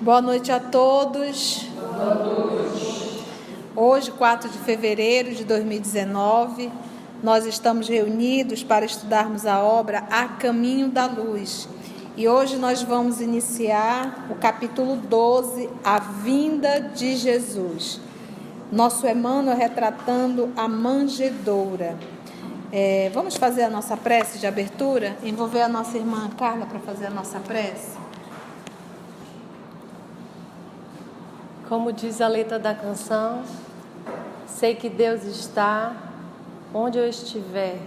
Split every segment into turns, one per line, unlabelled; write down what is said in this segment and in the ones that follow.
Boa noite a todos.
Boa noite.
Hoje, 4 de fevereiro de 2019, nós estamos reunidos para estudarmos a obra A Caminho da Luz. E hoje nós vamos iniciar o capítulo 12, A Vinda de Jesus. Nosso Emmanuel retratando a manjedoura. Vamos fazer a nossa prece de abertura? Envolver a nossa irmã Carla para fazer a nossa prece?
Como diz a letra da canção, sei que Deus está onde eu estiver.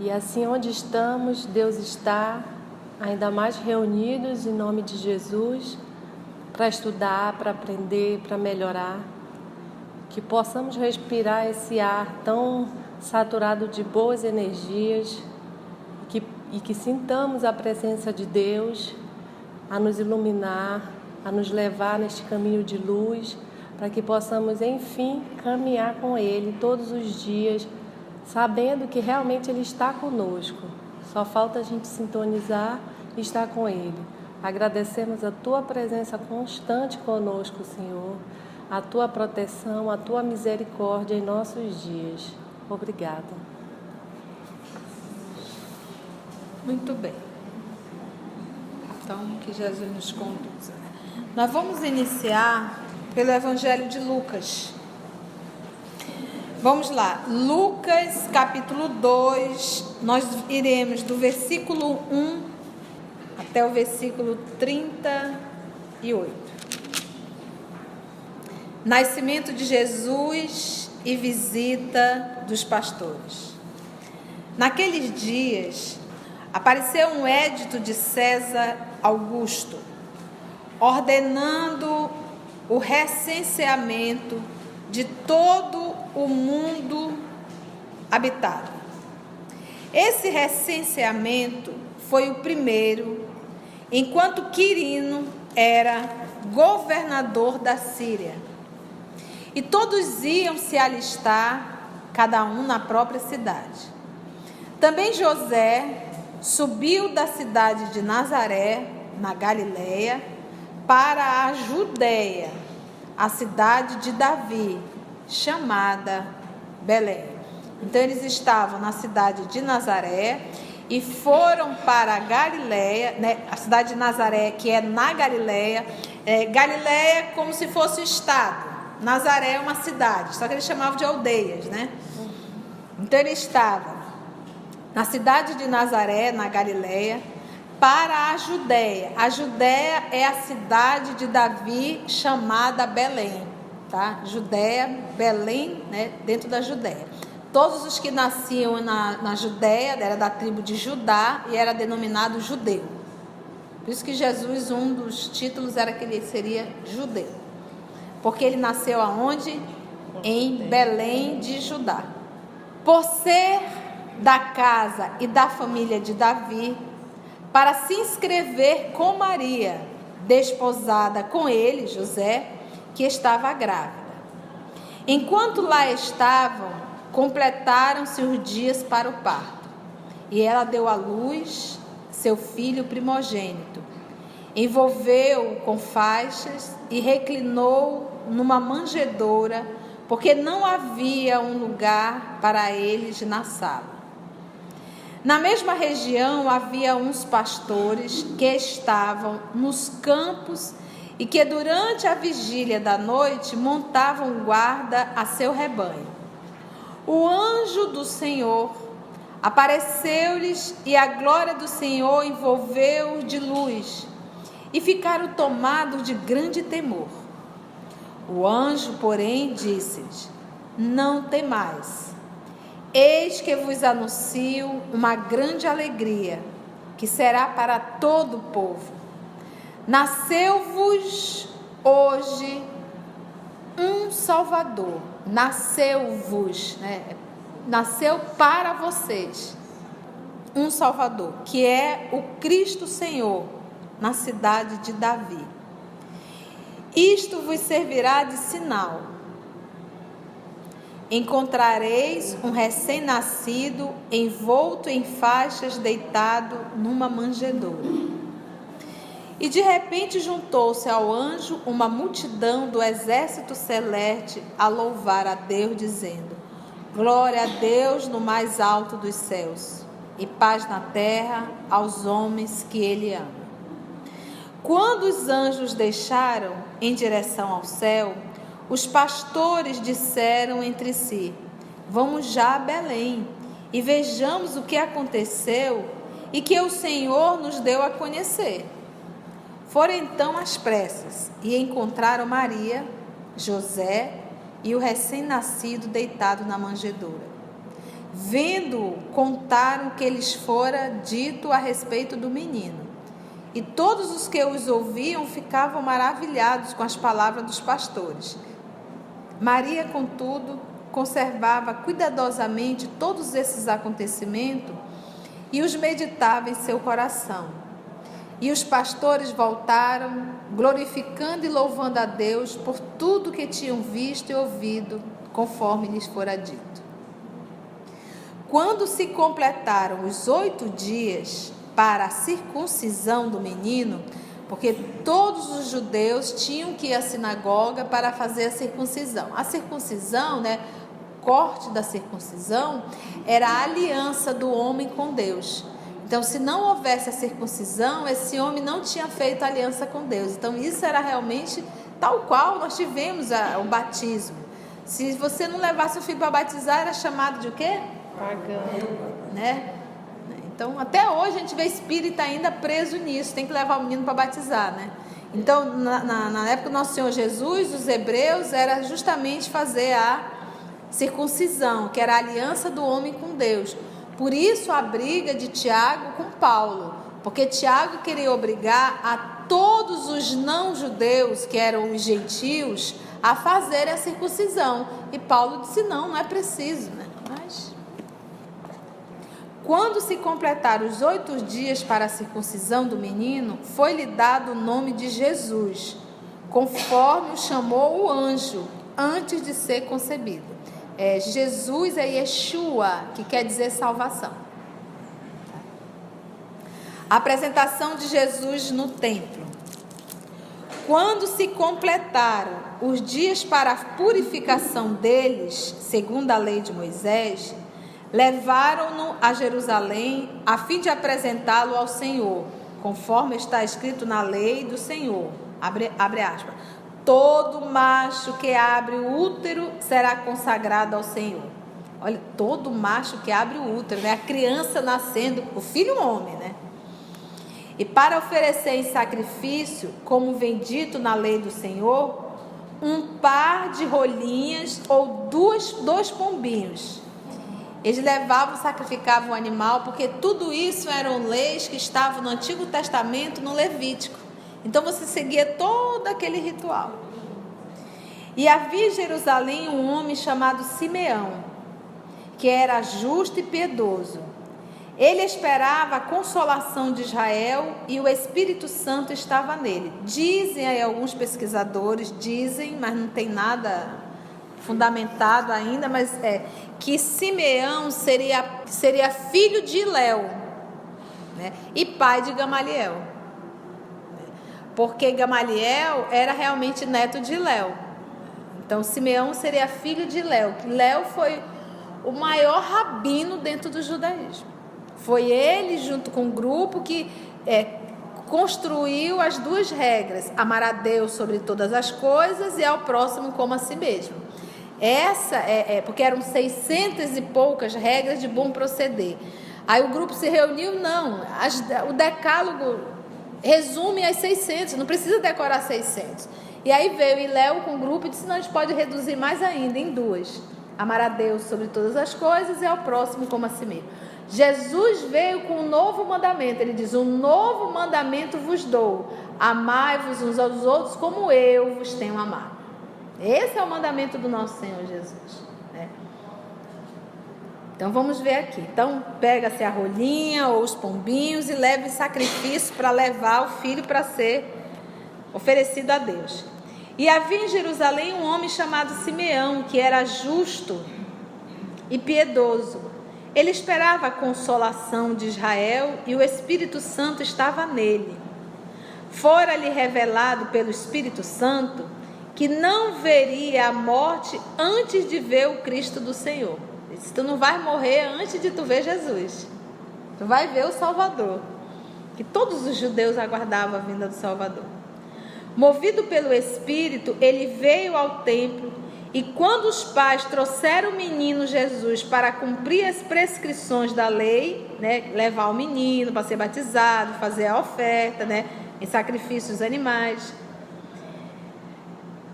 E assim onde estamos, Deus está, ainda mais reunidos em nome de Jesus, para estudar, para aprender, para melhorar. Que possamos respirar esse ar tão saturado de boas energias e que sintamos a presença de Deus a nos iluminar, a nos levar neste caminho de luz, para que possamos, enfim, caminhar com Ele todos os dias, sabendo que realmente Ele está conosco. Só falta a gente sintonizar e estar com Ele. Agradecemos a Tua presença constante conosco, Senhor, a Tua proteção, a Tua misericórdia em nossos dias. Obrigada.
Muito bem. Então, que Jesus nos conduza. Nós vamos iniciar pelo Evangelho de Lucas. Vamos lá. Lucas, capítulo 2. Nós iremos do versículo 1 até o versículo 38. Nascimento de Jesus e visita dos pastores. Naqueles dias, apareceu um edito de César Augusto, ordenando o recenseamento de todo o mundo habitado. Esse recenseamento foi o primeiro, enquanto Quirino era governador da Síria. E todos iam se alistar, cada um na própria cidade. Também José subiu da cidade de Nazaré, na Galileia, para a Judeia, a cidade de Davi, chamada Belém. Então eles estavam na cidade de Nazaré e foram para a Galileia, né? A cidade de Nazaré, que é na Galileia. Galileia é como se fosse o estado. Nazaré é uma cidade, só que eles chamavam de aldeias, né? Então ele estava na cidade de Nazaré, na Galileia, para a Judeia. A Judeia é a cidade de Davi chamada Belém, tá? Judeia, Belém, né? Dentro da Judeia. Todos os que nasciam na Judeia, era da tribo de Judá e era denominado judeu. Por isso que Jesus, um dos títulos era que ele seria judeu. Porque ele nasceu aonde? Em Belém de Judá. Por ser da casa e da família de Davi, para se inscrever com Maria, desposada com ele, José, que estava grávida. Enquanto lá estavam, completaram-se os dias para o parto, e ela deu à luz seu filho primogênito. Envolveu-o com faixas e reclinou numa manjedoura, porque não havia um lugar para eles na sala. Na mesma região havia uns pastores que estavam nos campos e que durante a vigília da noite montavam guarda a seu rebanho. O anjo do Senhor apareceu-lhes e a glória do Senhor envolveu-os de luz e ficaram tomados de grande temor. O anjo, porém, disse-lhes: não temais. Eis que vos anuncio uma grande alegria, que será para todo o povo. Nasceu-vos hoje um Salvador. Nasceu-vos, né? Nasceu para vocês um Salvador, que é o Cristo Senhor, na cidade de Davi. Isto vos servirá de sinal. Encontrareis um recém-nascido envolto em faixas, deitado numa manjedoura. E de repente juntou-se ao anjo uma multidão do exército celeste a louvar a Deus, dizendo: glória a Deus no mais alto dos céus, e paz na terra aos homens que Ele ama. Quando os anjos deixaram em direção ao céu, os pastores disseram entre si: vamos já a Belém e vejamos o que aconteceu e que o Senhor nos deu a conhecer. Foram então às pressas e encontraram Maria, José e o recém-nascido deitado na manjedoura. Vendo-o, contaram o que lhes fora dito a respeito do menino. E todos os que os ouviam ficavam maravilhados com as palavras dos pastores. Maria, contudo, conservava cuidadosamente todos esses acontecimentos e os meditava em seu coração. E os pastores voltaram, glorificando e louvando a Deus por tudo que tinham visto e ouvido, conforme lhes fora dito. Quando se completaram os 8 dias para a circuncisão do menino, porque todos os judeus tinham que ir à sinagoga para fazer a circuncisão. A circuncisão, corte da circuncisão, era a aliança do homem com Deus. Então, se não houvesse a circuncisão, esse homem não tinha feito aliança com Deus. Então, isso era realmente tal qual nós tivemos o batismo. Se você não levasse o filho para batizar, era chamado de o quê? Pagão. Então, até hoje a gente vê espírita ainda preso nisso, tem que levar o menino para batizar, Então, na época do Nosso Senhor Jesus, os hebreus era justamente fazer a circuncisão, que era a aliança do homem com Deus. Por isso a briga de Tiago com Paulo, porque Tiago queria obrigar a todos os não-judeus, que eram os gentios, a fazerem a circuncisão. E Paulo disse: não é preciso, Mas quando se completaram os 8 dias para a circuncisão do menino, foi-lhe dado o nome de Jesus, conforme o chamou o anjo, antes de ser concebido. Jesus é Yeshua, que quer dizer salvação. A apresentação de Jesus no templo. Quando se completaram os dias para a purificação deles, segundo a lei de Moisés, levaram-no a Jerusalém a fim de apresentá-lo ao Senhor, conforme está escrito na lei do Senhor. Abre aspas. Todo macho que abre o útero será consagrado ao Senhor. Olha, todo macho que abre o útero, a criança nascendo, o filho homem, E para oferecer em sacrifício, como vem dito na lei do Senhor, um par de rolinhas ou dois pombinhos. Eles levavam, sacrificavam o animal, porque tudo isso eram leis que estavam no Antigo Testamento, no Levítico. Então você seguia todo aquele ritual. E havia em Jerusalém um homem chamado Simeão, que era justo e piedoso. Ele esperava a consolação de Israel e o Espírito Santo estava nele. Dizem aí alguns pesquisadores, mas não tem nada fundamentado ainda, mas que Simeão seria filho de Léu, e pai de Gamaliel. Porque Gamaliel era realmente neto de Léu. Então Simeão seria filho de Léu. Léu foi o maior rabino dentro do judaísmo. Foi ele, junto com um grupo, que construiu as 2 regras: amar a Deus sobre todas as coisas e ao próximo como a si mesmo. Essa porque eram 600 e poucas regras de bom proceder. Aí o grupo se reuniu, o decálogo resume as 600, não precisa decorar 600. E aí veio Iléu com o grupo e disse: não, a gente pode reduzir mais ainda em 2: amar a Deus sobre todas as coisas e ao próximo como a si mesmo. Jesus veio com um novo mandamento. Ele diz: um novo mandamento vos dou: amai-vos uns aos outros como eu vos tenho amado. Esse é o mandamento do nosso Senhor Jesus, Então vamos ver aqui. Então pega-se a rolinha ou os pombinhos e leve sacrifício para levar o filho para ser oferecido a Deus. E havia em Jerusalém um homem chamado Simeão, que era justo e piedoso. Ele esperava a consolação de Israel e o Espírito Santo estava nele. fora-lhe revelado pelo Espírito Santo que não veria a morte antes de ver o Cristo do Senhor. Ele disse: tu não vai morrer antes de tu ver Jesus. Tu vai ver o Salvador. Que todos os judeus aguardavam a vinda do Salvador. Movido pelo Espírito, ele veio ao templo, e quando os pais trouxeram o menino Jesus para cumprir as prescrições da lei, né, levar o menino para ser batizado, fazer a oferta, né, em sacrifícios animais.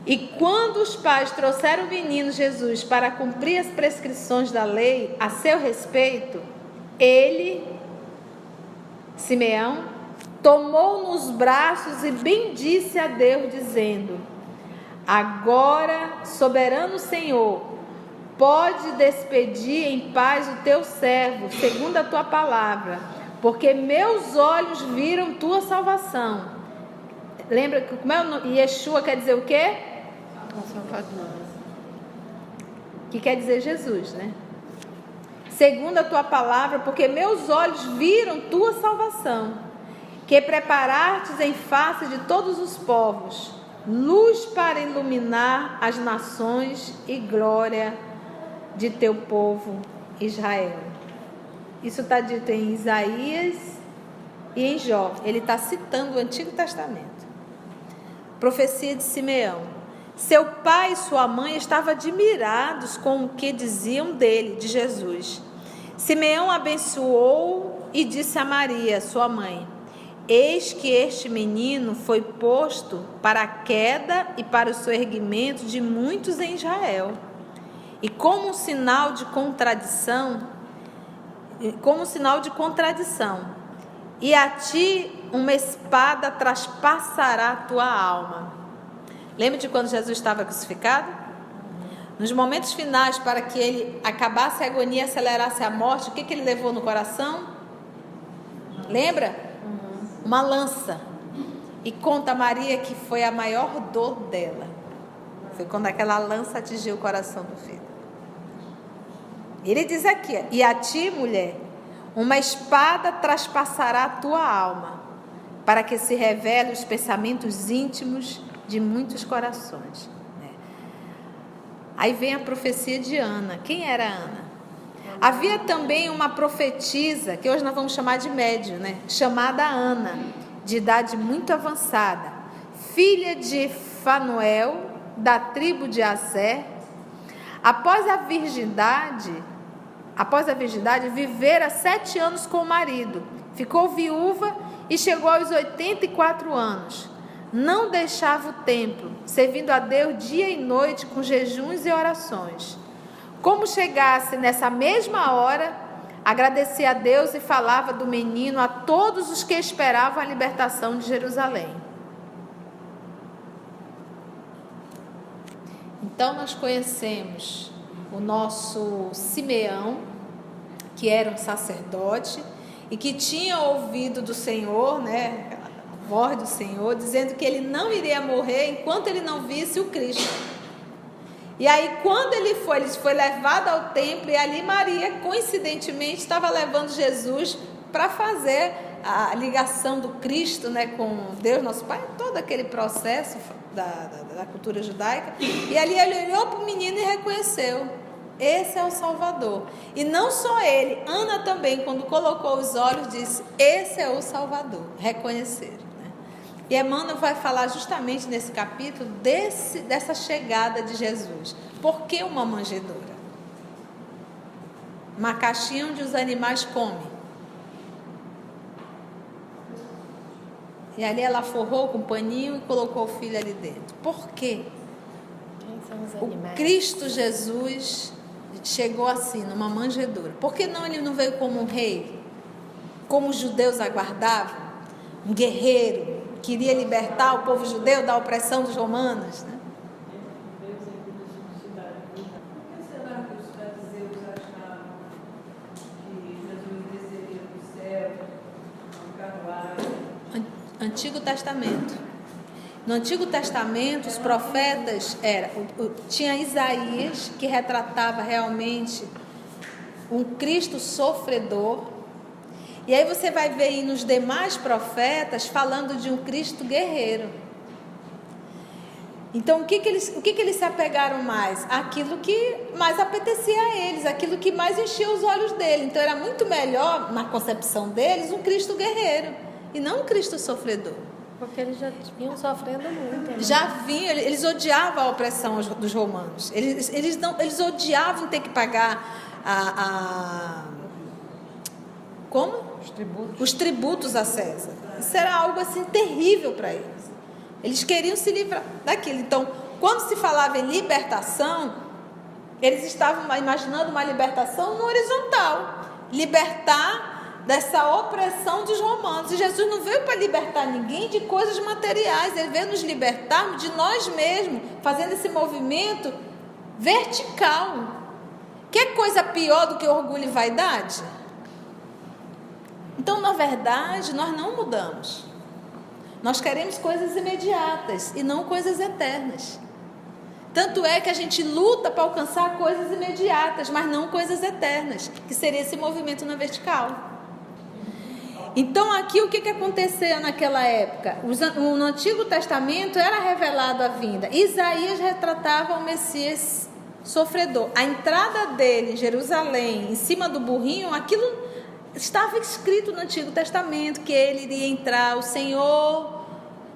E quando os pais trouxeram o menino Jesus para cumprir as prescrições da lei a seu respeito, ele, Simeão, tomou nos braços e bendisse a Deus, dizendo: agora, soberano Senhor, pode despedir em paz o teu servo, segundo a tua palavra, porque meus olhos viram tua salvação. Lembra como é o nome? Yeshua quer dizer o quê? Salvador. Que quer dizer Jesus, né? Segundo a tua palavra, porque meus olhos viram tua salvação, que preparastes em face de todos os povos, luz para iluminar as nações e glória de teu povo Israel. Isso está dito em Isaías e em Jó. Ele está citando o Antigo Testamento. Profecia de Simeão. Seu pai e sua mãe estavam admirados com o que diziam dele, de Jesus. Simeão abençoou e disse a Maria, sua mãe: eis que este menino foi posto para a queda e para o soerguimento de muitos em Israel. E como um sinal de contradição, e a ti uma espada traspassará a tua alma. Lembra de quando Jesus estava crucificado? Nos momentos finais, para que ele acabasse a agonia e acelerasse a morte, o que ele levou no coração? Lembra? Uma lança. E conta Maria que foi a maior dor dela. Foi quando aquela lança atingiu o coração do filho. Ele diz aqui: e a ti, mulher, uma espada traspassará a tua alma, para que se revele os pensamentos íntimos de muitos corações. Aí vem a profecia de Ana. Quem era Ana? Havia também uma profetisa, que hoje nós vamos chamar de médium, né? Chamada Ana, de idade muito avançada, filha de Fanuel, da tribo de Aser. Após a virgindade, vivera 7 anos com o marido. Ficou viúva e chegou aos 84 anos. Não deixava o templo, servindo a Deus dia e noite com jejuns e orações. Como chegasse nessa mesma hora, agradecia a Deus e falava do menino a todos os que esperavam a libertação de Jerusalém. Então nós conhecemos o nosso Simeão, que era um sacerdote e que tinha ouvido do Senhor, né, a voz do Senhor, dizendo que ele não iria morrer enquanto ele não visse o Cristo. E aí quando ele foi levado ao templo, e ali Maria, coincidentemente, estava levando Jesus para fazer a ligação do Cristo, né, com Deus, nosso Pai, todo aquele processo da cultura judaica. E ali ele olhou para o menino e reconheceu: esse é o Salvador. E não só ele, Ana também, quando colocou os olhos, disse: esse é o Salvador. Reconheceram. E Emmanuel vai falar justamente nesse capítulo dessa chegada de Jesus. Por que uma manjedoura? Uma caixinha onde os animais comem. E ali ela forrou com um paninho e colocou o filho ali dentro. Por quê?
Quem são os
O
animais?
Cristo Jesus chegou assim, numa manjedoura. Por que não ele não veio como um rei? Como os judeus aguardavam? Um guerreiro. Queria libertar o povo judeu da opressão dos romanos, né?
Por que será que os fariseus achavam que Jesus desceria do céu, um carruagem?
Antigo Testamento. No Antigo Testamento, os profetas tinha Isaías, que retratava realmente um Cristo sofredor, E aí você vai ver aí nos demais profetas falando de um Cristo guerreiro. Então, o que eles se apegaram mais? Aquilo que mais apetecia a eles, aquilo que mais enchia os olhos dele. Então, era muito melhor, na concepção deles, um Cristo guerreiro, e não um Cristo sofredor.
Porque eles já vinham sofrendo muito. Né?
Já vinham, eles odiavam a opressão dos romanos. Eles odiavam ter que pagar como? Os tributos a César. Isso era algo assim terrível para eles. Eles queriam se livrar daquilo. Então, quando se falava em libertação, eles estavam imaginando uma libertação no horizontal. Libertar dessa opressão dos romanos. E Jesus não veio para libertar ninguém de coisas materiais. Ele veio nos libertar de nós mesmos, fazendo esse movimento vertical. Que coisa pior do que orgulho e vaidade? Então, na verdade, nós não mudamos. Nós queremos coisas imediatas e não coisas eternas. Tanto é que a gente luta para alcançar coisas imediatas, mas não coisas eternas, que seria esse movimento na vertical. Então, aqui o que acontecia naquela época? No Antigo Testamento era revelado a vinda. Isaías retratava o Messias sofredor. A entrada dele em Jerusalém, em cima do burrinho, aquilo estava escrito no Antigo Testamento, que ele iria entrar, o Senhor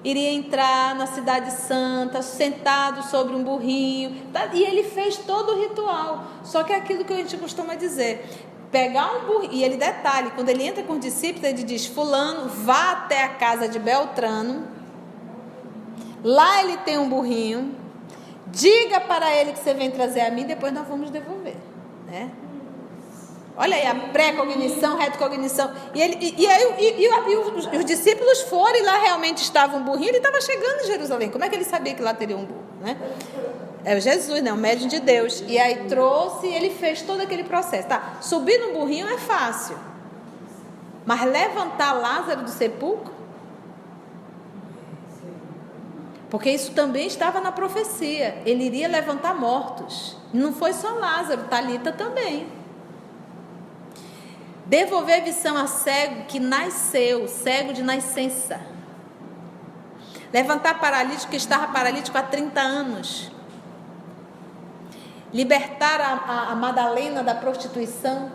iria entrar na cidade santa, sentado sobre um burrinho, e ele fez todo o ritual. Só que é aquilo que a gente costuma dizer, pegar um burrinho, e ele detalha, quando ele entra com os discípulos, ele diz: fulano, vá até a casa de Beltrano, lá ele tem um burrinho, diga para ele que você vem trazer a mim, depois nós vamos devolver, né? Olha aí, a pré-cognição, retrocognição. E os discípulos foram, e lá realmente estava um burrinho. Ele estava chegando em Jerusalém. Como é que ele sabia que lá teria um burro, né? É Jesus, né? O médium de Deus. E aí trouxe, e ele fez todo aquele processo. Tá? Subir no burrinho é fácil, mas levantar Lázaro do sepulcro, porque isso também estava na profecia. Ele iria levantar mortos. Não foi só Lázaro, Talita também. Devolver visão a cego que nasceu, cego de nascença. Levantar paralítico que estava paralítico há 30 anos. Libertar a Madalena da prostituição,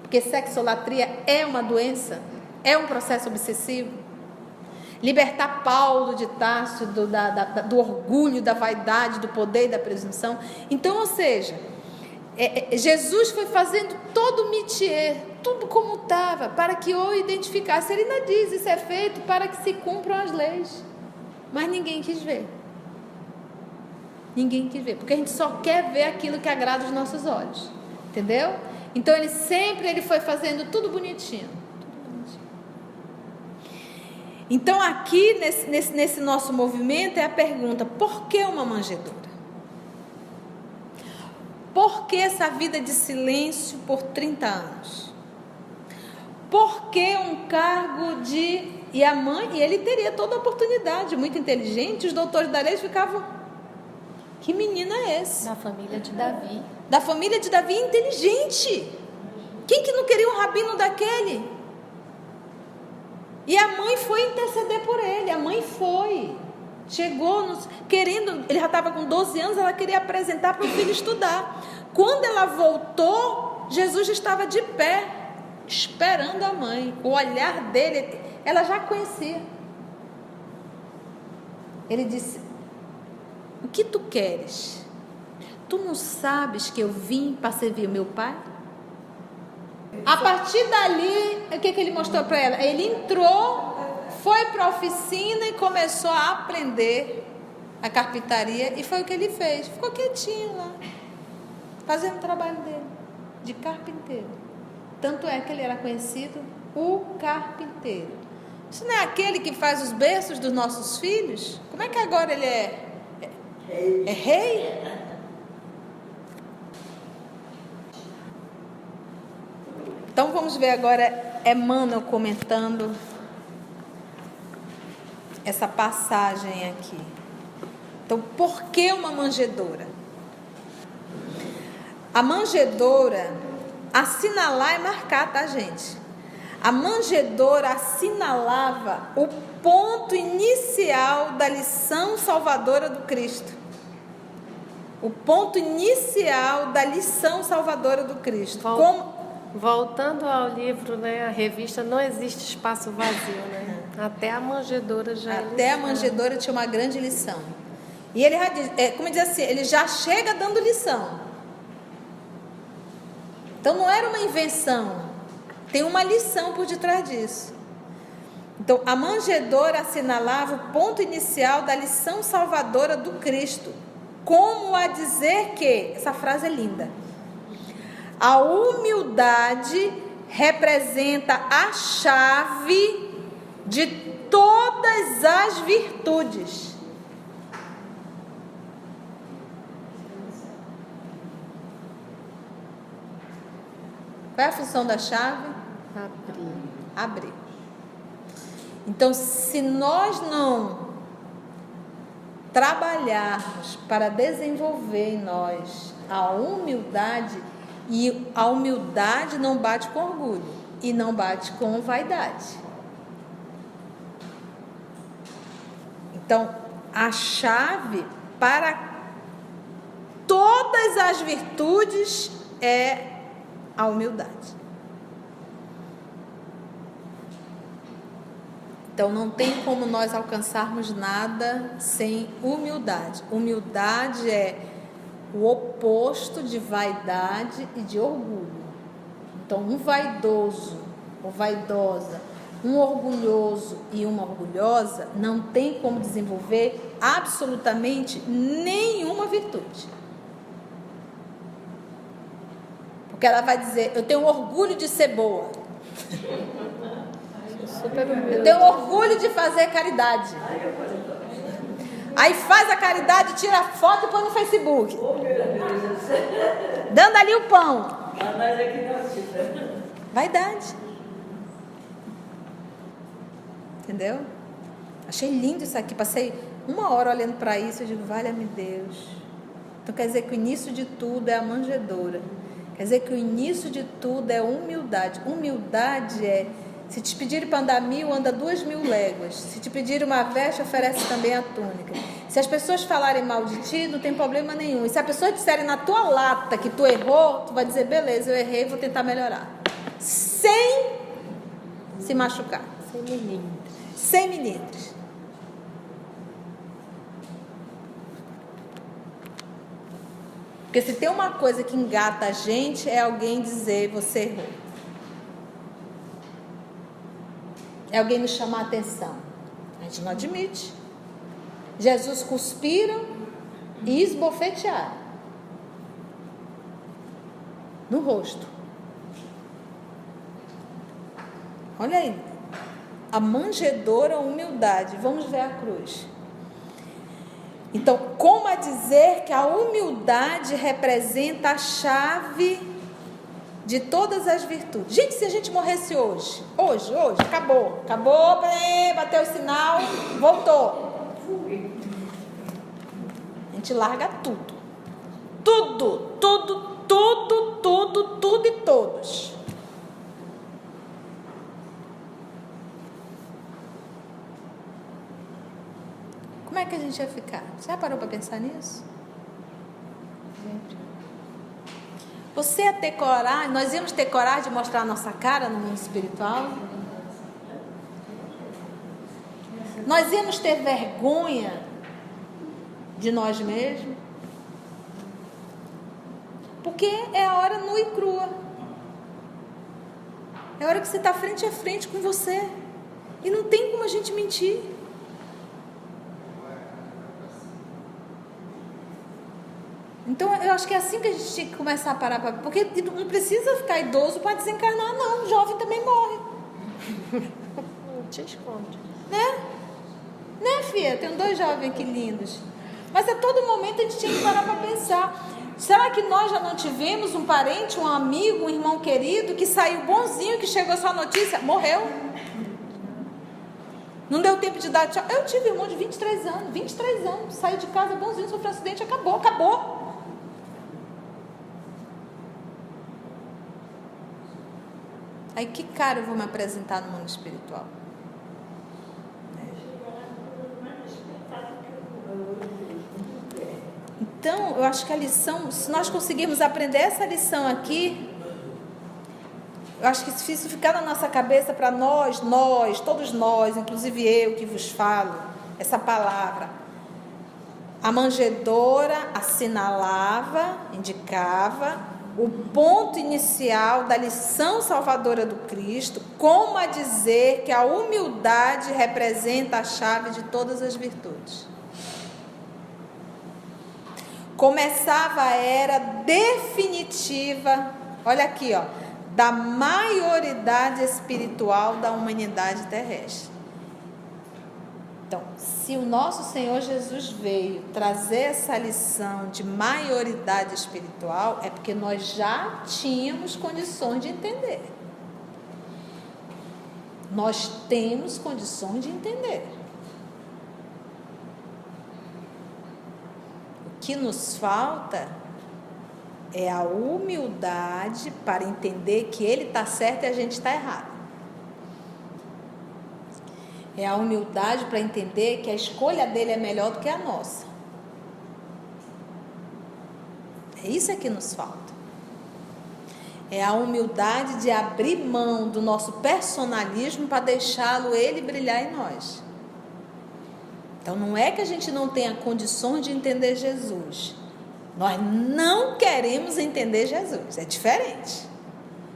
porque sexolatria é uma doença, é um processo obsessivo. Libertar Paulo de Tarso do orgulho, da vaidade, do poder e da presunção. Então, ou seja, Jesus foi fazendo todo o métier, tudo como estava, para que o identificasse. Ele ainda diz: isso é feito para que se cumpram as leis. Mas ninguém quis ver. Ninguém quis ver, porque a gente só quer ver aquilo que agrada os nossos olhos, entendeu? Então ele foi fazendo tudo bonitinho. Então aqui nesse nosso movimento é a pergunta: por que uma manjedoura? Por que essa vida de silêncio por 30 anos? Por que um cargo de... E a mãe, e ele teria toda a oportunidade, muito inteligente. Os doutores da lei ficavam: que menino é esse?
Da família de Davi.
Da família de Davi, inteligente. Quem que não queria um rabino daquele? E a mãe foi interceder por ele. A mãe foi. Chegou querendo, ele já estava com 12 anos, ela queria apresentar para o filho estudar. Quando ela voltou, Jesus estava de pé, esperando a mãe. O olhar dele, ela já conhecia. Ele disse: o que tu queres? Tu não sabes que eu vim para servir o meu pai? A partir dali, o que ele mostrou para ela? Ele entrou, foi para a oficina e começou a aprender a carpintaria, e foi o que ele fez. Ficou quietinho lá, fazendo o trabalho dele de carpinteiro. Tanto é que ele era conhecido o carpinteiro. Isso não é aquele que faz os berços dos nossos filhos? Como é que agora ele é rei? Então vamos ver agora Emmanuel comentando essa passagem aqui. Então, por que uma manjedoura? A manjedoura, assinalar é marcar, tá, gente? A manjedoura assinalava o ponto inicial da lição salvadora do Cristo. O ponto inicial da lição salvadora do Cristo.
Voltando ao livro, né, a revista, não existe espaço vazio, né? Até a manjedoura já
Até a manjedoura tinha uma grande lição. E ele já diz, como diz assim, ele já chega dando lição. Então não era uma invenção. Tem uma lição por detrás disso. Então, a manjedoura assinalava o ponto inicial da lição salvadora do Cristo. Como a dizer que, essa frase é linda, a humildade representa a chave de todas as virtudes. Qual é a função da chave? Abrir. Então, se nós não trabalharmos para desenvolver em nós a humildade, e a humildade não bate com orgulho e não bate com vaidade. Então, a chave para todas as virtudes é a humildade. Então, não tem como nós alcançarmos nada sem humildade. Humildade é o oposto de vaidade e de orgulho. Então, um vaidoso ou vaidosa, um orgulhoso e uma orgulhosa não tem como desenvolver absolutamente nenhuma virtude. Porque ela vai dizer, eu tenho orgulho de ser boa. Eu tenho orgulho de fazer caridade. Aí faz a caridade, tira a foto e põe no Facebook. Dando ali o pão. Vaidade. Entendeu? Achei lindo isso aqui. Passei 1 hora olhando para isso. Eu digo, valha-me Deus. Então quer dizer que o início de tudo é a manjedoura. Quer dizer que o início de tudo é humildade. Humildade é, se te pedirem para andar 1000, anda 2000 léguas. Se te pedirem uma veste, oferece também a túnica. Se as pessoas falarem mal de ti, não tem problema nenhum. E se a pessoa disserem na tua lata que tu errou, tu vai dizer, beleza, eu errei, vou tentar melhorar. Sem se machucar.
Sem milímetros.
100 milímetros. Porque se tem uma coisa que engata a gente, é alguém dizer, você errou. É alguém nos chamar a atenção. A gente não admite. Jesus cuspiram e esbofetearam no rosto. Olha aí. A manjedoura, a humildade. Vamos ver a cruz. Então, como a dizer que a humildade representa a chave de todas as virtudes? Gente, se a gente morresse hoje, acabou, bateu o sinal, voltou. A gente larga tudo. Tudo e todos. Como é que a gente ia ficar? Você já parou para pensar nisso? Você ia ter coragem, nós íamos ter coragem de mostrar a nossa cara no mundo espiritual? Nós íamos ter vergonha de nós mesmos? Porque é a hora nua e crua. É a hora que você está frente a frente com você. E não tem como a gente mentir. Então, eu acho que é assim que a gente tem que começar a parar. Porque não precisa ficar idoso para desencarnar, não. O jovem também morre.
Não te esconde.
Né, filha? Tem 2 jovens aqui lindos. Mas a todo momento a gente tinha que parar para pensar. Será que nós já não tivemos um parente, um amigo, um irmão querido que saiu bonzinho, que chegou só a notícia, morreu? Não deu tempo de dar tchau. Eu tive um irmão de 23 anos. Saiu de casa bonzinho, sofreu um acidente, acabou. Aí que cara eu vou me apresentar no mundo espiritual? Então, eu acho que a lição, se nós conseguirmos aprender essa lição aqui, eu acho que se isso ficar na nossa cabeça para nós, todos nós, inclusive eu que vos falo, essa palavra, a manjedoura assinalava, indicava o ponto inicial da lição salvadora do Cristo, como a dizer que a humildade representa a chave de todas as virtudes. Começava a era definitiva, olha aqui, ó, da maioridade espiritual da humanidade terrestre. Então, se o nosso Senhor Jesus veio trazer essa lição de maioridade espiritual, é porque nós já tínhamos condições de entender. Nós temos condições de entender. O que nos falta é a humildade para entender que ele está certo e a gente está errado. É a humildade para entender que a escolha dele é melhor do que a nossa. É isso que nos falta. É a humildade de abrir mão do nosso personalismo para deixá-lo ele brilhar em nós. Então não é que a gente não tenha condições de entender Jesus. Nós não queremos entender Jesus. É diferente.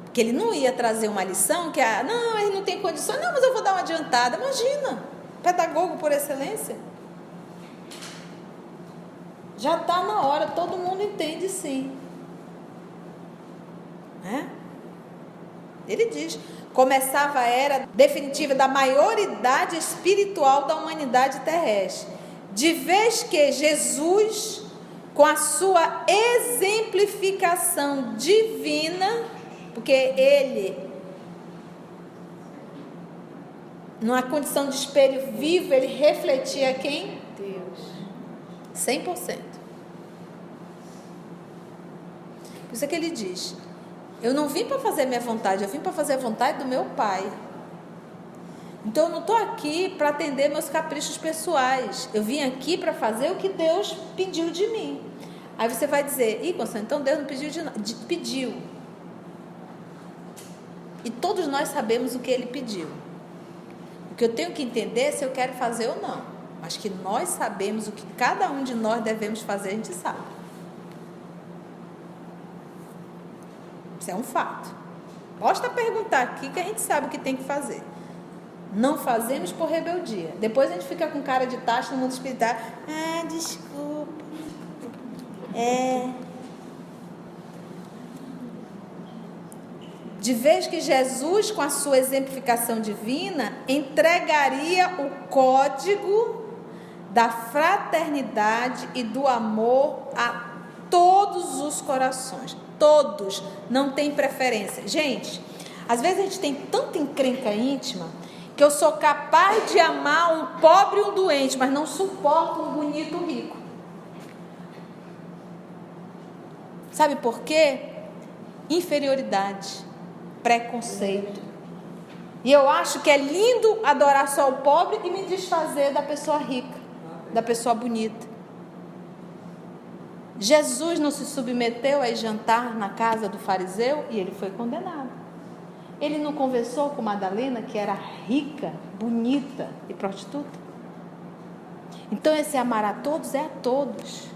Porque ele não ia trazer uma lição que, não, ele não tem condições. Não, mas eu vou dar uma adiantada. Imagina, pedagogo por excelência. Já está na hora, todo mundo entende sim. Ele diz, começava a era definitiva da maioridade espiritual da humanidade terrestre. De vez que Jesus, com a sua exemplificação divina, porque ele, numa condição de espelho vivo, ele refletia quem? Deus. 100%. Por isso é que ele diz, eu não vim para fazer minha vontade, eu vim para fazer a vontade do meu Pai. Então eu não estou aqui para atender meus caprichos pessoais. Eu vim aqui para fazer o que Deus pediu de mim. Aí você vai dizer, Constância, então Deus não pediu de nada. Pediu. E todos nós sabemos o que ele pediu. O que eu tenho que entender é se eu quero fazer ou não. Mas que nós sabemos o que cada um de nós devemos fazer, a gente sabe. Isso é um fato. Basta perguntar aqui que a gente sabe o que tem que fazer. Não fazemos por rebeldia. Depois a gente fica com cara de taxa no mundo espiritual. Desculpa. De vez que Jesus, com a sua exemplificação divina, entregaria o código da fraternidade e do amor a todos os corações. Todos, não tem preferência. Gente, às vezes a gente tem tanta encrenca íntima que eu sou capaz de amar um pobre e um doente, mas não suporto um bonito e um rico. Sabe por quê? Inferioridade, preconceito. E eu acho que é lindo adorar só o pobre e me desfazer da pessoa rica, da pessoa bonita. Jesus não se submeteu a ir jantar na casa do fariseu e ele foi condenado. Ele não conversou com Madalena, que era rica, bonita e prostituta? Então esse amar a todos é a todos.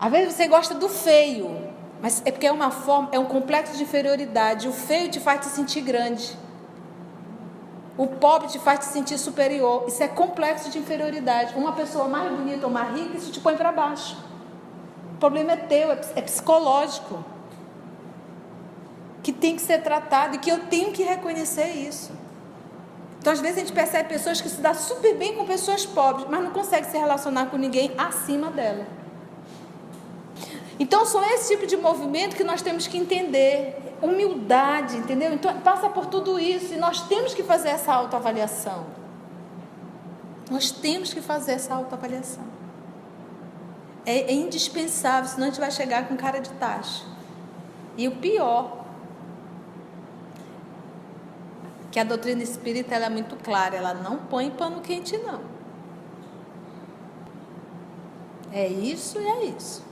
Às vezes você gosta do feio, mas é porque é uma forma, é um complexo de inferioridade. O feio te faz te sentir grande. O pobre te faz te sentir superior. Isso é complexo de inferioridade. Uma pessoa mais bonita ou mais rica, isso te põe para baixo. O problema é teu, é psicológico. Que tem que ser tratado e que eu tenho que reconhecer isso. Então, às vezes a gente percebe pessoas que se dão super bem com pessoas pobres, mas não consegue se relacionar com ninguém acima dela. Então, são esse tipo de movimento que nós temos que entender. Humildade, entendeu? Então, passa por tudo isso e nós temos que fazer essa autoavaliação. Nós temos que fazer essa autoavaliação. É indispensável, senão a gente vai chegar com cara de taxa. E o pior que a doutrina espírita ela é muito clara, ela não põe pano quente, não. É isso e é isso.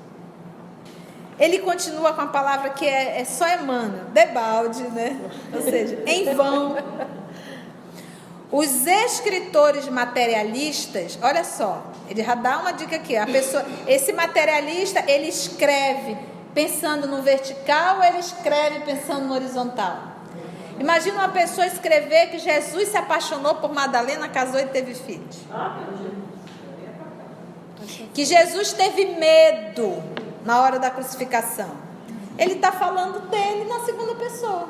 Ele continua com a palavra que só Emmanuel, debalde, né? Ou seja, em vão. Os escritores materialistas, olha só, ele já dá uma dica aqui, esse materialista, ele escreve pensando no vertical, ou ele escreve pensando no horizontal? Imagina uma pessoa escrever que Jesus se apaixonou por Madalena, casou e teve filhos. Que Jesus teve medo na hora da crucificação. Ele está falando dele na segunda pessoa.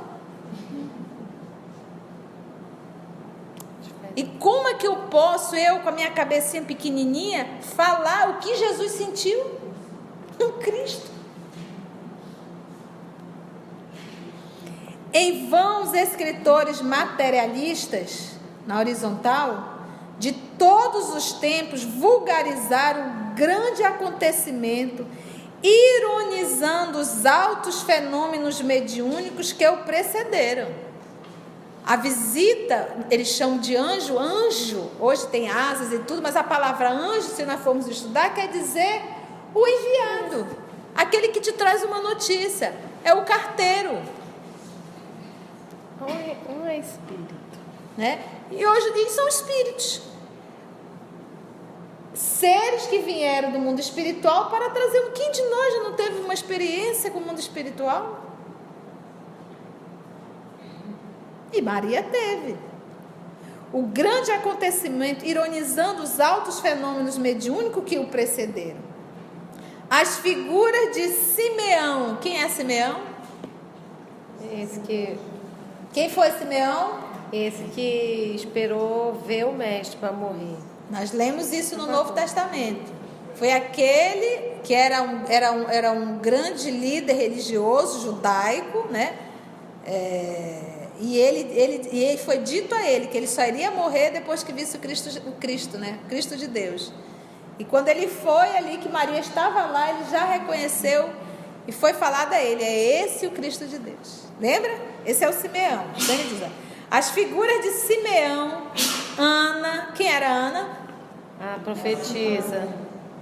E como é que eu posso, com a minha cabecinha pequenininha, falar o que Jesus sentiu no Cristo? Em vão os escritores materialistas, na horizontal, de todos os tempos, vulgarizaram o grande acontecimento, ironizando os altos fenômenos mediúnicos que o precederam. A visita, eles chamam de anjo, hoje tem asas e tudo, mas a palavra anjo, se nós formos estudar, quer dizer o enviado, aquele que te traz uma notícia, é o carteiro.
Não é espírito.
Né? E hoje eles são espíritos. Seres que vieram do mundo espiritual para trazer. Quem de nós já não teve uma experiência com o mundo espiritual? E Maria teve. O grande acontecimento, ironizando os altos fenômenos mediúnicos que o precederam. As figuras de Simeão. Quem é Simeão? Quem foi Simeão?
Esse que esperou ver o mestre para morrer.
Nós lemos isso no Novo Testamento. Foi aquele que era um grande líder religioso judaico, né? E ele foi dito a ele que ele só iria morrer depois que visse o Cristo, né? Cristo de Deus. E quando ele foi ali, que Maria estava lá, ele já reconheceu e foi falado a ele: é esse o Cristo de Deus. Lembra? Esse é o Simeão. As figuras de Simeão, Ana. Quem era Ana?
A profetisa.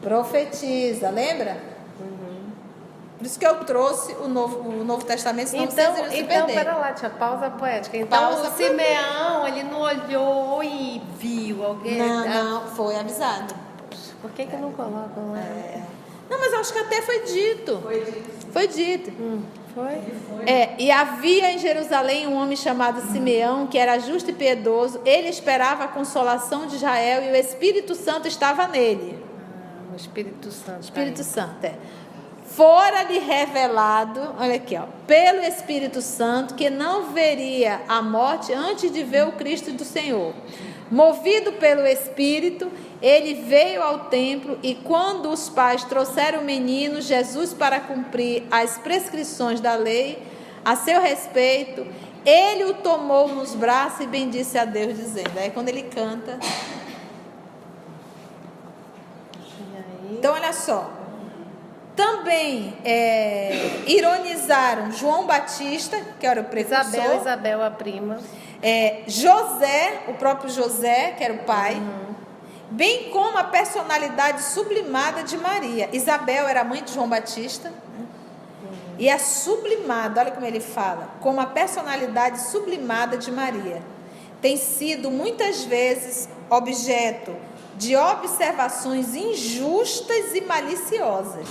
Profetiza, lembra? Por isso que eu trouxe o Novo Testamento, senão vocês iriam se perder.
Pera lá, tinha pausa poética. Então,
Pausa
o Simeão, ele não olhou e viu alguém.
Não, foi avisado.
Por que não colocam lá?
Não, mas eu acho que até foi dito. Foi dito.
Foi?
E havia em Jerusalém um homem chamado Simeão, que era justo e piedoso. Ele esperava a consolação de Israel e o Espírito Santo estava nele.
O Espírito Santo.
Espírito Santo, Fora-lhe revelado, olha aqui, pelo Espírito Santo, que não veria a morte antes de ver o Cristo do Senhor. Movido pelo Espírito, ele veio ao templo e quando os pais trouxeram o menino Jesus para cumprir as prescrições da lei a seu respeito, ele o tomou nos braços e bendisse a Deus, dizendo. Aí quando ele canta. Então olha só. Também ironizaram João Batista, que era o precursor.
Isabel, a prima.
José, o próprio José, que era o pai. Bem como a personalidade sublimada de Maria. Isabel era a mãe de João Batista. E é sublimada, olha como ele fala, como a personalidade sublimada de Maria. Tem sido muitas vezes objeto de observações injustas e maliciosas.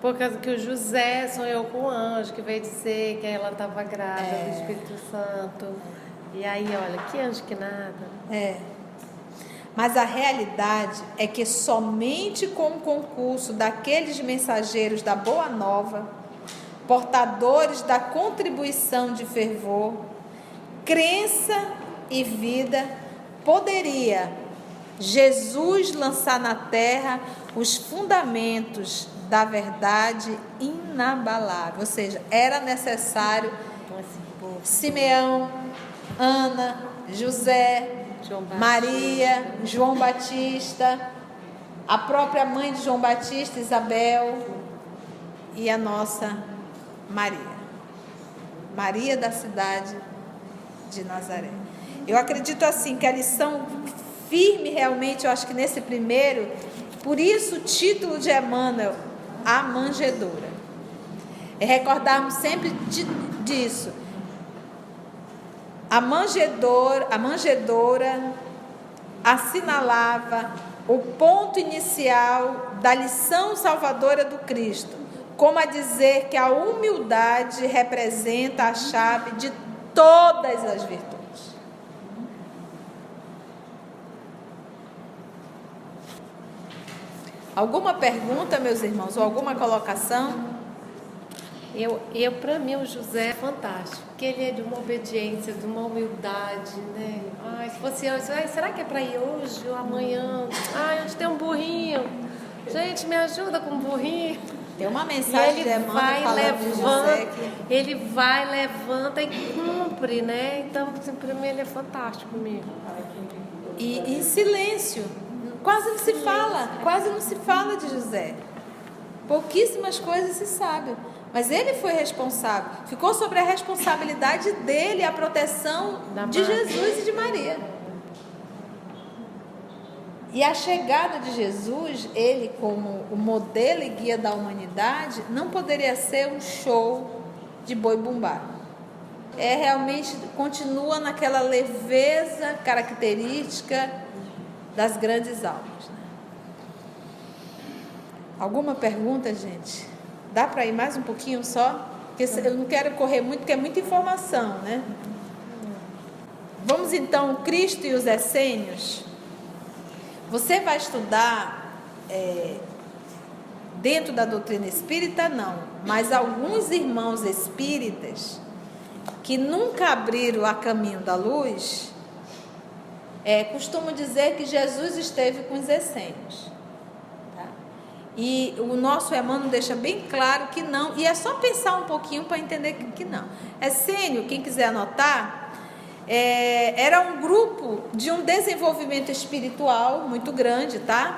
Por causa que o José sonhou com o anjo que veio dizer que ela estava grávida do Espírito Santo. E aí, olha, que anjo que nada.
Mas a realidade é que somente com o concurso daqueles mensageiros da Boa Nova, portadores da contribuição de fervor, crença e vida, poderia Jesus lançar na terra os fundamentos da verdade inabalável. Ou seja, era necessário Simeão, Ana, José, Maria, João Batista, a própria mãe de João Batista, Isabel, e a nossa Maria da cidade de Nazaré. Eu acredito assim que a lição firme realmente, eu acho que nesse primeiro, por isso o título de Emmanuel, a manjedoura. É recordarmos sempre disso. A manjedoura assinalava o ponto inicial da lição salvadora do Cristo, como a dizer que a humildade representa a chave de todas as virtudes. Alguma pergunta, meus irmãos, ou alguma colocação?
Para mim, o José é fantástico, porque ele é de uma obediência, de uma humildade, né? Ai, se fosse antes, será que é para ir hoje ou amanhã? Ai, onde tem um burrinho? Gente, me ajuda com um burrinho.
Tem uma mensagem de Emmanuel falando de José que...
Ele vai, levanta e cumpre, né? Então, assim, para mim, ele é fantástico mesmo.
E em silêncio, quase não se fala de José. Pouquíssimas coisas se sabem. Mas ele foi responsável, ficou sobre a responsabilidade dele a proteção de Jesus e de Maria. E a chegada de Jesus, ele como o modelo e guia da humanidade, não poderia ser um show de boi bumbá. Realmente continua naquela leveza característica das grandes almas. Né? Alguma pergunta, gente? Dá para ir mais um pouquinho só? Porque eu não quero correr muito, porque é muita informação, né? Vamos então, Cristo e os essênios. Você vai estudar dentro da doutrina espírita, não. Mas alguns irmãos espíritas que nunca abriram a caminho da luz, costumam dizer que Jesus esteve com os essênios. E o nosso Emmanuel deixa bem claro que não, e é só pensar um pouquinho para entender que não. Essênio, quem quiser anotar, era um grupo de um desenvolvimento espiritual muito grande, tá?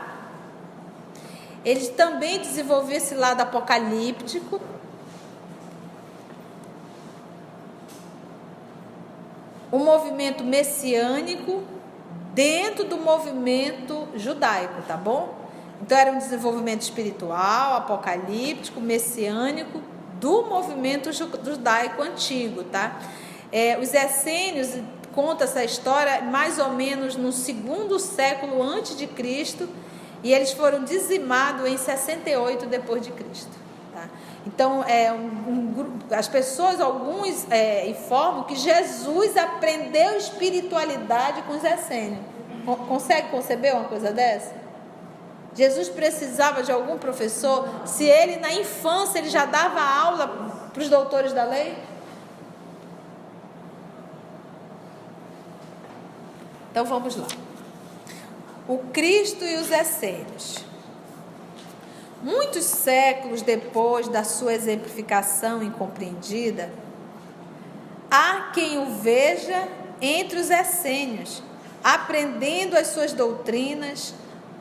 Ele também desenvolveu esse lado apocalíptico. Um movimento messiânico dentro do movimento judaico, tá bom? Então, era um desenvolvimento espiritual, apocalíptico, messiânico, do movimento judaico antigo, tá? Os essênios, conta essa história, mais ou menos no 2º século antes de Cristo, e eles foram dizimados em 68 depois de Cristo, tá? Então, as pessoas, alguns informam que Jesus aprendeu espiritualidade com os essênios. Consegue conceber uma coisa dessa? Jesus precisava de algum professor? Se ele na infância ele já dava aula para os doutores da lei? Então vamos lá. O Cristo e os essênios. Muitos séculos depois da sua exemplificação incompreendida, há quem o veja entre os essênios, aprendendo as suas doutrinas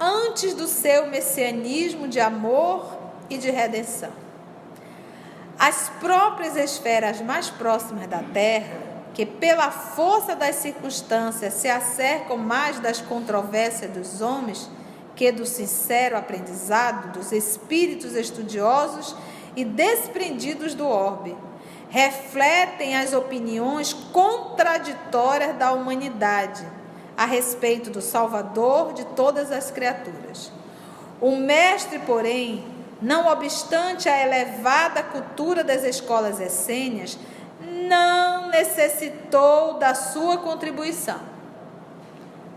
antes do seu messianismo de amor e de redenção. As próprias esferas mais próximas da Terra, que pela força das circunstâncias se acercam mais das controvérsias dos homens que do sincero aprendizado dos espíritos estudiosos e desprendidos do orbe, refletem as opiniões contraditórias da humanidade a respeito do Salvador de todas as criaturas. O mestre, porém, não obstante a elevada cultura das escolas essênias, não necessitou da sua contribuição.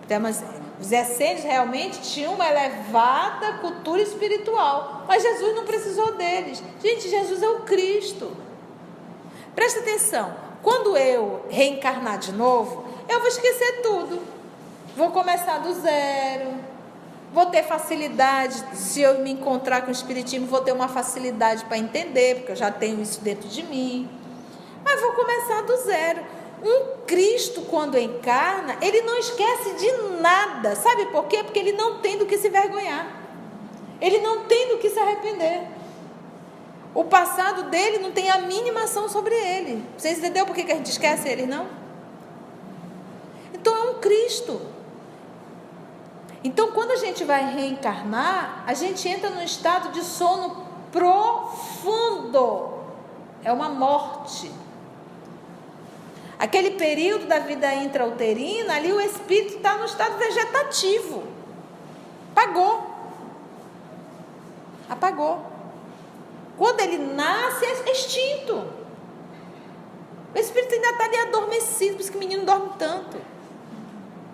Então, mas os essênios realmente tinham uma elevada cultura espiritual, mas Jesus não precisou deles. Gente, Jesus é o Cristo. Presta atenção, quando eu reencarnar de novo, eu vou esquecer tudo. Vou começar do zero, vou ter facilidade, se eu me encontrar com o Espiritismo, vou ter uma facilidade para entender, porque eu já tenho isso dentro de mim, mas vou começar do zero. Um Cristo, quando encarna, ele não esquece de nada, sabe por quê? Porque ele não tem do que se vergonhar, ele não tem do que se arrepender, o passado dele não tem a mínima ação sobre ele. Vocês entenderam por que a gente esquece ele, não? Então é um Cristo. Então quando a gente vai reencarnar, a gente entra num estado de sono profundo. É uma morte. Aquele período da vida intrauterina, ali o espírito está no estado vegetativo. Apagou. Quando ele nasce, é extinto. O espírito ainda está ali adormecido, por isso que o menino dorme tanto.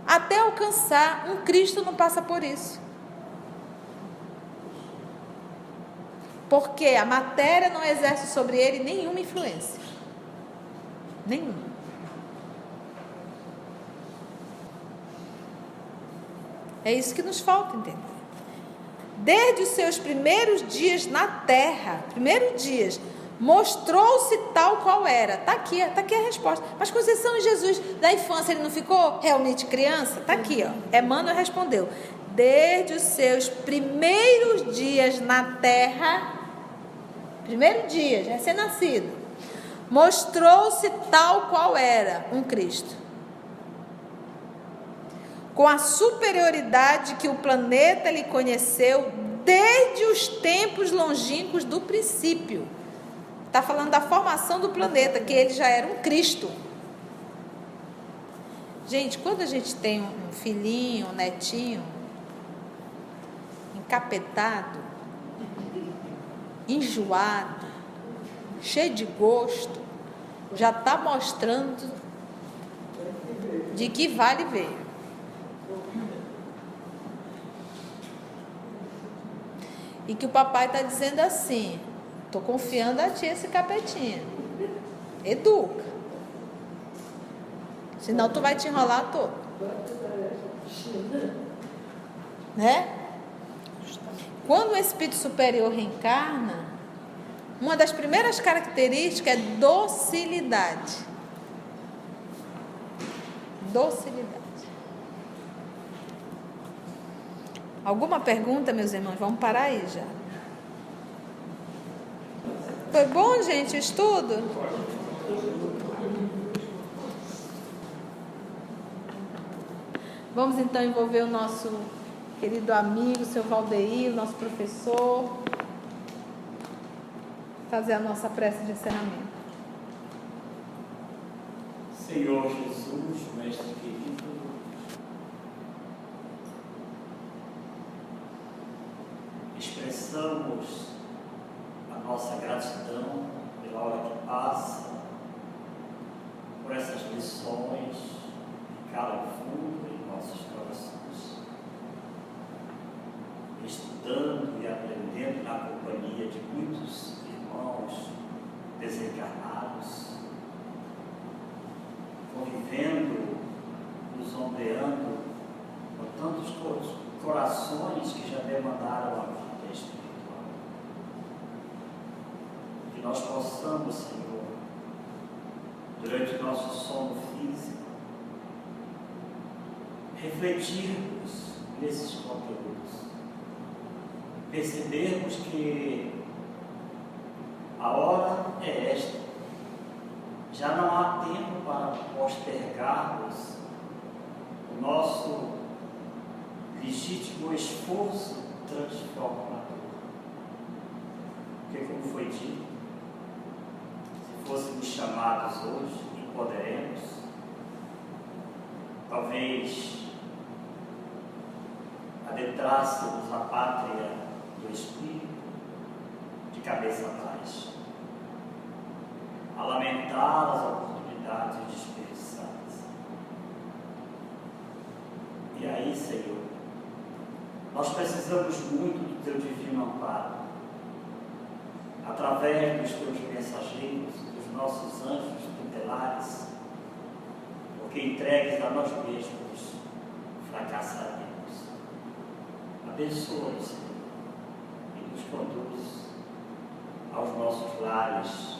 Até alcançar, um Cristo não passa por isso. Porque a matéria não exerce sobre ele nenhuma influência. Nenhuma. É isso que nos falta entender. Desde os seus primeiros dias na terra, mostrou-se tal qual era. Está aqui a resposta. Mas conceição de Jesus, da infância, ele não ficou realmente criança? Está aqui, ó. Emmanuel respondeu. Desde os seus primeiros dias na terra, primeiro dia, recém-nascido, mostrou-se tal qual era, um Cristo. Com a superioridade que o planeta lhe conheceu desde os tempos longínquos do princípio. Está falando da formação do planeta, que ele já era um Cristo. Gente, quando a gente tem um filhinho, um netinho, encapetado, enjoado, cheio de gosto, já está mostrando de que vale ver. E que o papai está dizendo assim: estou confiando a ti esse capetinha. Educa. Senão tu vai te enrolar todo. Né? Quando o espírito superior reencarna, uma das primeiras características é docilidade. Docilidade. Alguma pergunta, meus irmãos? Vamos parar aí já. Foi bom, gente, o estudo? Vamos então envolver o nosso querido amigo, seu Valdeir, o nosso professor, fazer a nossa prece de encerramento.
Senhor Jesus, Mestre querido, expressamos a nossa gratidão pela hora que passa, por essas lições que calam fundo em nossos corações, estudando e aprendendo na companhia de muitos irmãos desencarnados, convivendo, nos ondeando com tantos corações que já demandaram a vida espiritual. Que nós possamos, Senhor, durante o nosso sono físico, refletirmos nesses conteúdos, percebermos que a hora é esta, já não há tempo para postergarmos o nosso legítimo esforço transformador. Porque, como foi dito, se fôssemos chamados hoje e poderemos, talvez adentrássemos a pátria do Espírito de cabeça baixa, a lamentar as oportunidades desperdiçadas. E aí, Senhor, nós precisamos muito do Teu divino amparo, através dos Teus mensageiros, dos nossos anjos tutelares, porque entregues a nós mesmos fracassaremos. Abençoa-nos, Senhor, e nos conduz aos nossos lares